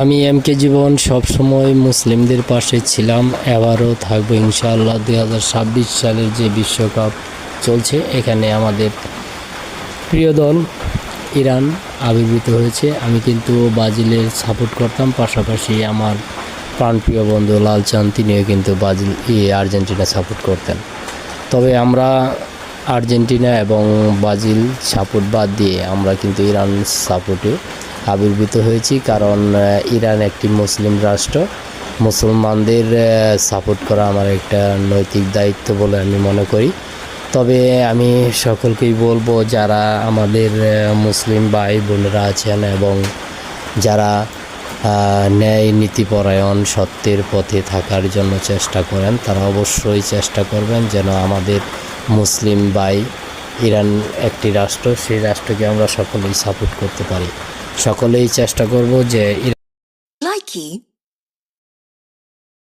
আমি এমকে জীবন সবসময় মুসলিমদের পাশে ছিলাম, এবারও থাকবো ইনশাআল্লাহ। 2026 সালের যে বিশ্বকাপ চলছে, এখানে আমাদের প্রিয় দল ইরান আবির্ভূত হয়েছে। আমি কিন্তু ব্রাজিলের সাপোর্ট করতাম, পাশাপাশি আমার প্রাণপ্রিয় বন্ধু লালচাঁদ তিনিও কিন্তু আর্জেন্টিনা সাপোর্ট করতেন। তবে আমরা আর্জেন্টিনা এবং ব্রাজিল সাপোর্ট বাদ দিয়ে আমরা কিন্তু ইরান সাপোর্টে আবির্ভূত হয়েছি, কারণ ইরান একটি মুসলিম রাষ্ট্র। মুসলমানদের সাপোর্ট করা আমার একটা নৈতিক দায়িত্ব বলে আমি মনে করি। তবে আমি সকলকেই বলবো, যারা আমাদের মুসলিম ভাই বোনেরা আছেন এবং যারা ন্যায় নীতিপরায়ণ সত্যের পথে থাকার জন্য চেষ্টা করেন, তারা অবশ্যই চেষ্টা করবেন যেন আমাদের মুসলিম ভাই, ইরান একটি রাষ্ট্র, সেই রাষ্ট্রকে আমরা সকলেই সাপোর্ট করতে পারি। সকলেই চেষ্টা করব যে